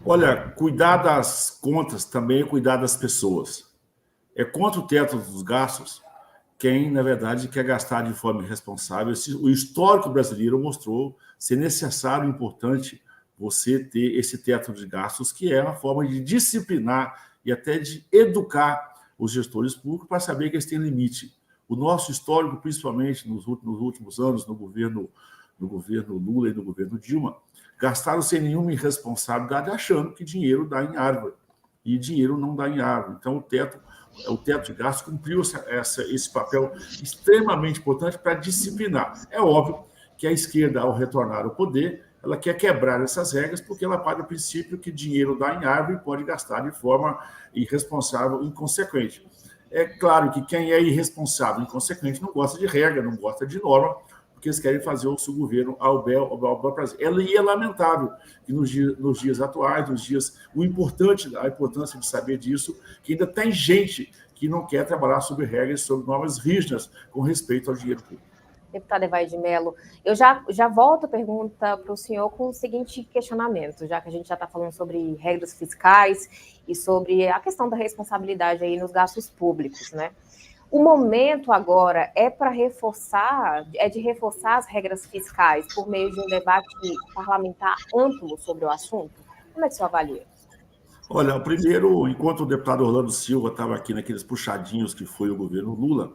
Olha, cuidar das contas também é cuidar das pessoas. É contra o teto dos gastos quem, na verdade, quer gastar de forma irresponsável. O histórico brasileiro mostrou ser necessário e importante você ter esse teto de gastos, que é uma forma de disciplinar e até de educar os gestores públicos para saber que eles têm limite. O nosso histórico, principalmente nos últimos anos, no governo Lula e no governo Dilma, gastaram sem nenhuma irresponsabilidade, achando que dinheiro dá em árvore. E dinheiro não dá em árvore. Então, o teto de gastos cumpriu esse papel extremamente importante para disciplinar. É óbvio que a esquerda, ao retornar ao poder, ela quer quebrar essas regras porque ela parte do princípio que dinheiro dá em árvore e pode gastar de forma irresponsável e inconsequente. É claro que quem é irresponsável e inconsequente não gosta de regra, não gosta de norma, porque eles querem fazer o seu governo ao bel prazer. E é lamentável que nos dias atuais, a importância de saber disso, que ainda tem gente que não quer trabalhar sobre regras, sobre normas rígidas com respeito ao dinheiro público. Deputada Evaide Mello, eu já volto a pergunta para o senhor com o seguinte questionamento, já que a gente já está falando sobre regras fiscais e sobre a questão da responsabilidade aí nos gastos públicos, né? O momento agora é de reforçar as regras fiscais por meio de um debate parlamentar amplo sobre o assunto? Como é que o senhor avalia? Olha, primeiro, enquanto o deputado Orlando Silva estava aqui naqueles puxadinhos que foi o governo Lula,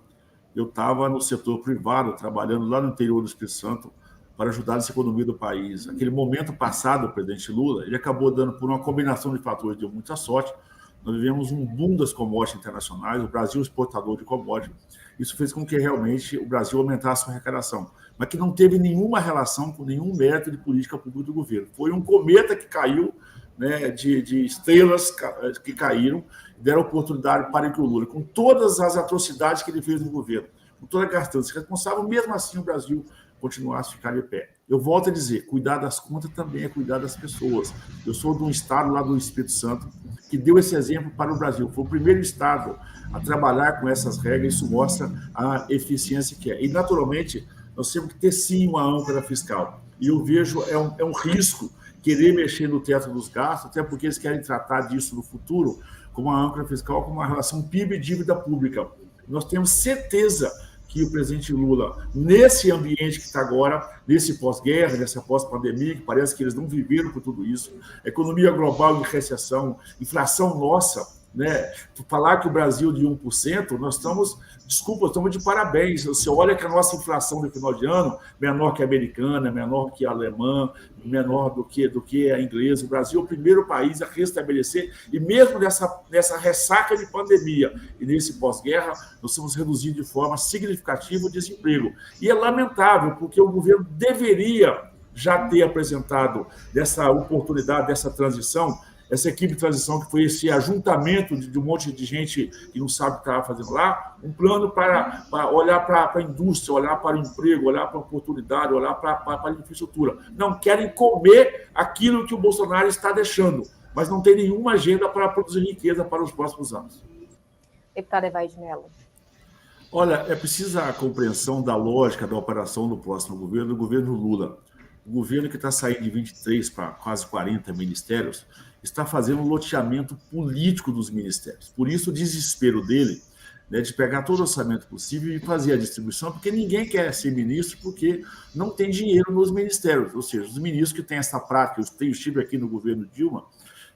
eu estava no setor privado, trabalhando lá no interior do Espírito Santo, para ajudar nessa economia do país. Aquele momento passado, o presidente Lula, ele acabou dando, por uma combinação de fatores, deu muita sorte. Nós vivemos um boom das commodities internacionais, o Brasil exportador de commodities. Isso fez com que realmente o Brasil aumentasse a sua arrecadação, mas que não teve nenhuma relação com nenhum mérito de política pública do governo. Foi um cometa que caiu, né, de estrelas que caíram, deram oportunidade para que o Lula, com todas as atrocidades que ele fez no governo, com toda a gastança responsável, mesmo assim o Brasil continuasse a ficar de pé. Eu volto a dizer, cuidar das contas também é cuidar das pessoas. Eu sou de um estado lá do Espírito Santo que deu esse exemplo para o Brasil. Foi o primeiro estado a trabalhar com essas regras, isso mostra a eficiência que é. E, naturalmente, nós temos que ter, sim, uma âncora fiscal. E eu vejo, é um risco querer mexer no teto dos gastos, até porque eles querem tratar disso no futuro como uma âncora fiscal, como uma relação PIB e dívida pública. Nós temos certeza que o presidente Lula, nesse ambiente que está agora, nesse pós-guerra, nessa pós-pandemia, que parece que eles não viveram por tudo isso, economia global em recessão, inflação nossa, né? Falar que o Brasil de 1%, nós estamos de parabéns. Você olha que a nossa inflação no final de ano, menor que a americana, menor que a alemã, menor do que a inglesa. O Brasil é o primeiro país a restabelecer, e mesmo nessa ressaca de pandemia e nesse pós-guerra, nós estamos reduzindo de forma significativa o desemprego. E é lamentável, porque o governo deveria já ter apresentado dessa oportunidade, dessa transição, essa equipe de transição, que foi esse ajuntamento de um monte de gente que não sabe o que estava fazendo lá, um plano para olhar para a indústria, olhar para o emprego, olhar para a oportunidade, olhar para a infraestrutura. Não querem comer aquilo que o Bolsonaro está deixando, mas não tem nenhuma agenda para produzir riqueza para os próximos anos. Deputada Evaide Mello. Olha, é precisa a compreensão da lógica da operação do próximo governo, do governo Lula. O governo que está saindo de 23 para quase 40 ministérios está fazendo um loteamento político dos ministérios. Por isso, o desespero dele, né, de pegar todo o orçamento possível e fazer a distribuição, porque ninguém quer ser ministro porque não tem dinheiro nos ministérios. Ou seja, os ministros que têm essa prática, eu estive aqui no governo Dilma,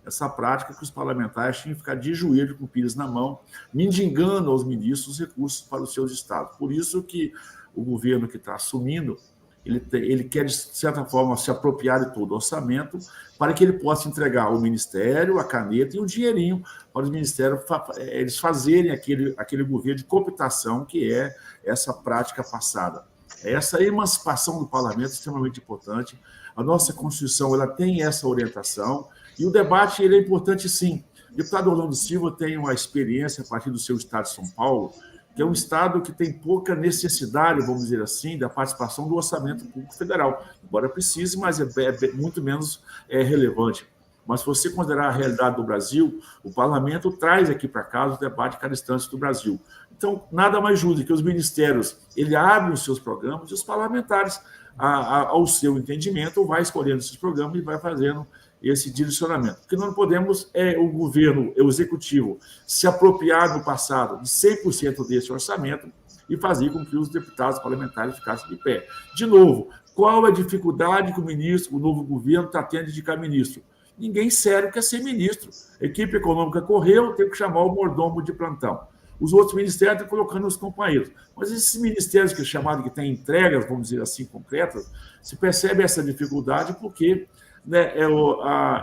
essa prática que os parlamentares tinham que ficar de joelho com o pires na mão, mendigando aos ministros recursos para os seus estados. Por isso que o governo que está assumindo, ele quer, de certa forma, se apropriar de todo o orçamento para que ele possa entregar ao Ministério a caneta e o dinheirinho para os ministérios eles fazerem aquele governo de cooptação, que é essa prática passada. Essa emancipação do parlamento é extremamente importante. A nossa Constituição ela tem essa orientação e o debate ele é importante, sim. O deputado Orlando Silva tem uma experiência a partir do seu estado de São Paulo, que é um estado que tem pouca necessidade, vamos dizer assim, da participação do orçamento público federal. Embora precise, mas é muito menos relevante. Mas se você considerar a realidade do Brasil, o parlamento traz aqui para casa o debate de cada instância do Brasil. Então, nada mais justo que os ministérios ele abrem os seus programas e os parlamentares, ao seu entendimento, vai escolhendo esses programas e vai fazendo esse direcionamento. Porque nós não podemos, o governo, o executivo, se apropriar no passado de 100% desse orçamento e fazer com que os deputados parlamentares ficassem de pé. De novo, qual é a dificuldade que o novo governo está tendo de indicar ministro? Ninguém sério quer ser ministro. A equipe econômica correu, teve que chamar o mordomo de plantão. Os outros ministérios estão colocando os companheiros. Mas esses ministérios que é chamado que têm entregas, vamos dizer assim, concretas, se percebe essa dificuldade porque, né,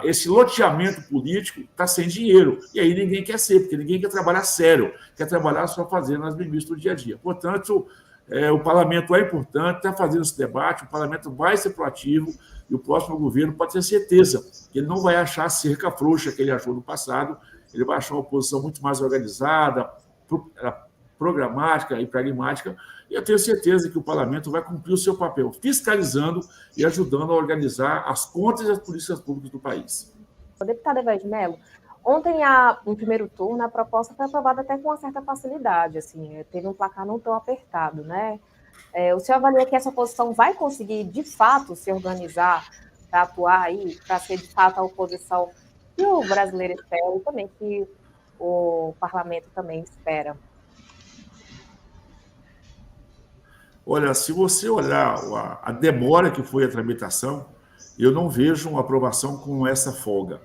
esse loteamento político está sem dinheiro. E aí ninguém quer ser, porque ninguém quer trabalhar sério, quer trabalhar só fazendo as ministras do dia a dia. Portanto, o parlamento é importante, está fazendo esse debate, o parlamento vai ser proativo e o próximo governo pode ter certeza que ele não vai achar a cerca frouxa que ele achou no passado, ele vai achar uma oposição muito mais organizada, programática e pragmática, e eu tenho certeza que o parlamento vai cumprir o seu papel, fiscalizando e ajudando a organizar as contas e as políticas públicas do país. Deputada Eva de Mello, ontem, no primeiro turno, a proposta foi aprovada até com uma certa facilidade, assim, teve um placar não tão apertado, né? O senhor avalia que essa oposição vai conseguir, de fato, se organizar para atuar aí, para ser, de fato, a oposição que o brasileiro espera e também que o parlamento também espera? Olha, se você olhar a demora que foi a tramitação, eu não vejo uma aprovação com essa folga.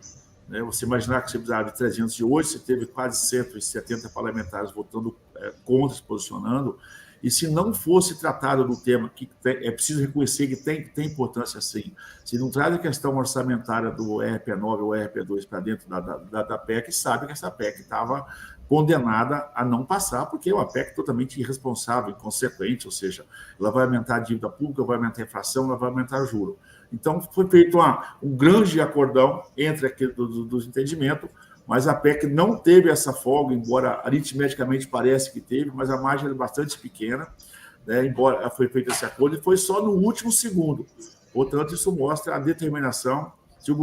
Né? Você imaginar que você precisava de 308, você teve quase 170 parlamentares votando contra, se posicionando, e se não fosse tratado do tema, que é preciso reconhecer que tem importância sim, se não traz a questão orçamentária do RP9 ou RP2 para dentro da PEC, sabe que essa PEC estava condenada a não passar, porque é uma PEC totalmente irresponsável, inconsequente, ou seja, ela vai aumentar a dívida pública, vai aumentar a inflação, ela vai aumentar o juro. Então, foi feito um grande acordão entre aqui dos entendimentos, mas a PEC não teve essa folga, embora aritmeticamente parece que teve, mas a margem era bastante pequena, né, embora foi feito esse acordo, e foi só no último segundo. Portanto, isso mostra a determinação. Se o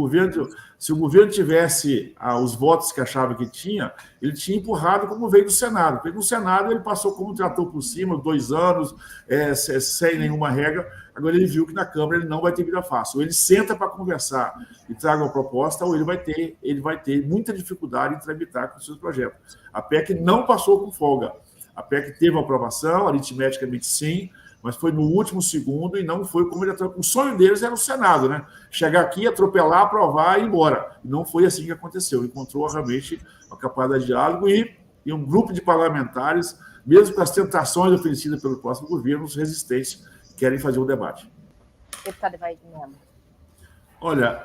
governo tivesse os votos que achava que tinha, ele tinha empurrado como veio do Senado. Porque no Senado ele passou como tratou por cima, 2 anos, sem nenhuma regra. Agora ele viu que na Câmara ele não vai ter vida fácil. Ou ele senta para conversar e traga uma proposta, ou ele vai ter muita dificuldade em tramitar com os seus projetos. A PEC não passou com folga. A PEC teve aprovação, aritmeticamente sim, mas foi no último segundo e não foi como ele atropelou. O sonho deles era o Senado, né? Chegar aqui, atropelar, aprovar e ir embora. E não foi assim que aconteceu. Encontrou realmente uma capacidade de diálogo e um grupo de parlamentares, mesmo com as tentações oferecidas pelo próximo governo, os resistentes querem fazer o debate. Deputada Eva de Mello. Olha,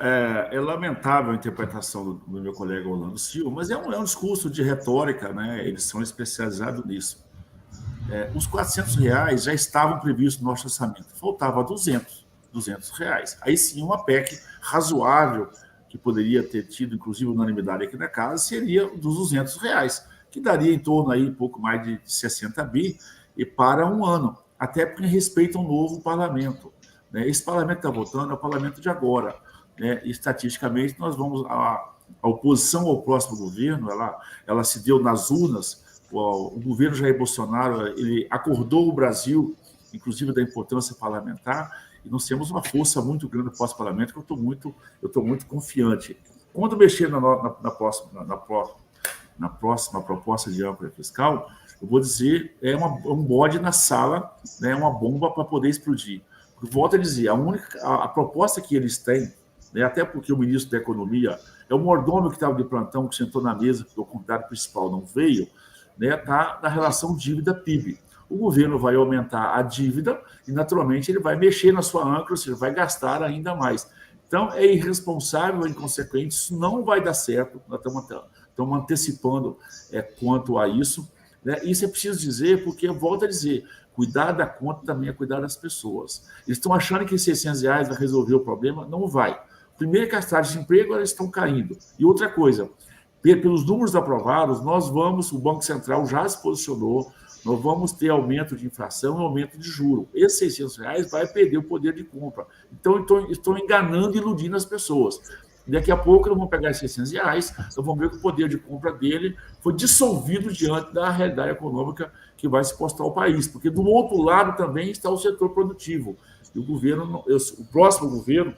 é lamentável a interpretação do meu colega Orlando Silva, mas é um discurso de retórica, né? Eles são especializados nisso. Os R$400 já estavam previstos no nosso orçamento. Faltava R$200. Aí sim, uma PEC razoável, que poderia ter tido, inclusive, unanimidade aqui na casa, seria dos R$200, que daria em torno aí pouco mais de 60 bi, e para um ano, até porque respeita um novo parlamento. Né? Esse parlamento está votando é o parlamento de agora. Né? E, estatisticamente, nós vamos... A oposição ao próximo governo, ela se deu nas urnas. O governo Jair Bolsonaro ele acordou o Brasil, inclusive da importância parlamentar, e nós temos uma força muito grande no pós-parlamento, que eu estou muito confiante. Quando mexer na próxima proposta de âncora fiscal, eu vou dizer, um bode na sala, né, uma bomba para poder explodir. Volto a dizer, a proposta que eles têm, né, até porque o ministro da Economia é o mordomo que estava de plantão, que sentou na mesa, porque o convidado principal não veio, está na relação dívida-PIB. O governo vai aumentar a dívida e, naturalmente, ele vai mexer na sua âncora, ou seja, vai gastar ainda mais. Então, é irresponsável, é inconsequente, isso não vai dar certo, nós estamos antecipando quanto a isso. Né? Isso é preciso dizer, porque, eu volto a dizer, cuidar da conta também é cuidar das pessoas. Eles estão achando que R$600 vai resolver o problema, não vai. Primeiro que as taxas de emprego elas estão caindo. E outra coisa, pelos números aprovados, o Banco Central já se posicionou, nós vamos ter aumento de inflação e aumento de juros. Esses R$600 vai perder o poder de compra. Então, estão enganando e iludindo as pessoas. Daqui a pouco, eles vão pegar esses R$600, então vão ver que o poder de compra dele foi dissolvido diante da realidade econômica que vai se postar ao país. Porque, do outro lado, também está o setor produtivo. E o próximo governo,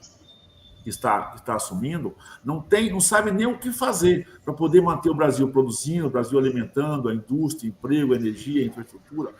que está assumindo, não sabe nem o que fazer para poder manter o Brasil produzindo, o Brasil alimentando, a indústria, emprego, energia, infraestrutura,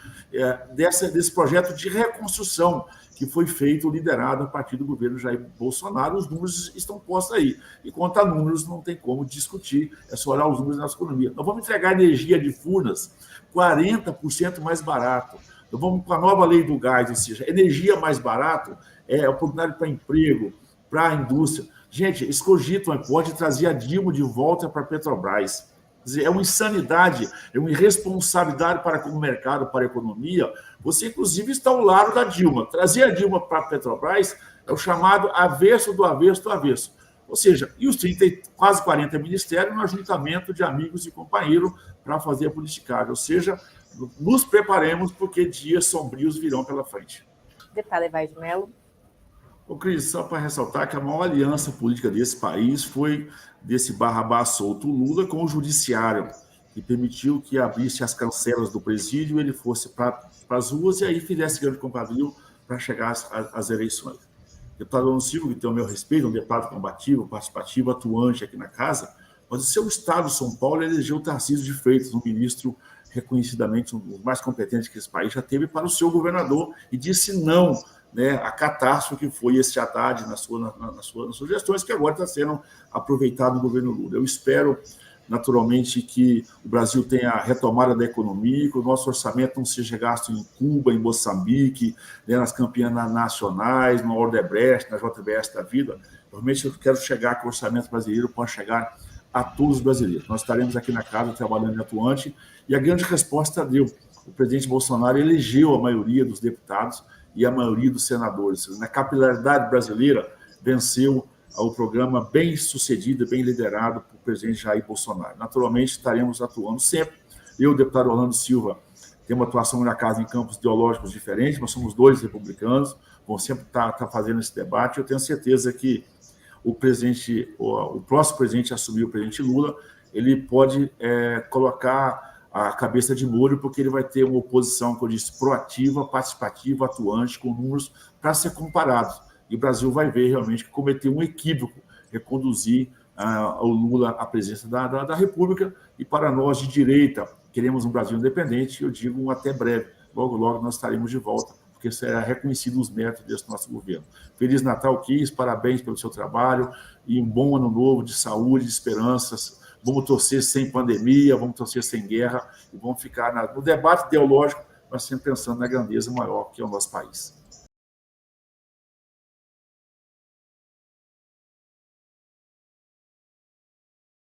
desse projeto de reconstrução que foi feito, liderado a partir do governo Jair Bolsonaro. Os números estão postos aí. E quanto a números, não tem como discutir, é só olhar os números da nossa economia. Nós vamos entregar energia de Furnas 40% mais barato. Nós vamos com a nova lei do gás, ou seja, energia mais barato é oportunidade para emprego, para a indústria. Gente, eles cogitam pode trazer a Dilma de volta para a Petrobras. Quer dizer, é uma insanidade, é uma irresponsabilidade para o mercado, para a economia. Você, inclusive, está ao lado da Dilma. Trazer a Dilma para a Petrobras é o chamado avesso do avesso do avesso. Ou seja, e os 30, quase 40 ministérios no ajuntamento de amigos e companheiros para fazer a politicagem. Ou seja, nos preparemos porque dias sombrios virão pela frente. Deputado Evair de Mello. Ô, Cris, só para ressaltar que a maior aliança política desse país foi desse barrabás solto Lula com o judiciário, que permitiu que abrisse as cancelas do presídio, ele fosse para as ruas e aí fizesse grande quadrilha para chegar às eleições. O deputado Orlando Silva, que tem o meu respeito, um deputado combativo, participativo, atuante aqui na casa, mas o seu estado, São Paulo, elegeu o Tarcísio de Freitas, um ministro reconhecidamente um dos mais competentes que esse país já teve, para o seu governador, e disse não, né, a catástrofe que foi esse Haddad nas suas sugestões, que agora está sendo aproveitado no governo Lula. Eu espero, naturalmente, que o Brasil tenha a retomada da economia, que o nosso orçamento não seja gasto em Cuba, em Moçambique, né, nas campeãs nacionais, no Odebrecht, na JBS da vida. Realmente eu quero chegar que o orçamento brasileiro possa chegar a todos os brasileiros. Nós estaremos aqui na casa trabalhando em atuante, e a grande resposta deu. O presidente Bolsonaro elegeu a maioria dos deputados e a maioria dos senadores. Na capilaridade brasileira, venceu o programa bem sucedido, bem liderado pelo presidente Jair Bolsonaro. Naturalmente, estaremos atuando sempre. Eu, deputado Orlando Silva, tenho uma atuação na casa em campos ideológicos diferentes, nós somos 2 republicanos, vamos sempre estar fazendo esse debate. Eu tenho certeza que o próximo presidente a assumir, o presidente Lula, ele pode colocar a cabeça de molho, porque ele vai ter uma oposição, como eu disse, proativa, participativa, atuante, com números para ser comparados. E o Brasil vai ver realmente que cometeu um equívoco, reconduzir o Lula à presidência da República, e para nós de direita, queremos um Brasil independente, eu digo até breve, logo, logo nós estaremos de volta, porque será reconhecido os méritos desse nosso governo. Feliz Natal, Kiss, parabéns pelo seu trabalho, e um bom ano novo de saúde, de esperanças. Vamos torcer sem pandemia, vamos torcer sem guerra, e vamos ficar no debate ideológico, mas sempre pensando na grandeza maior que é o nosso país.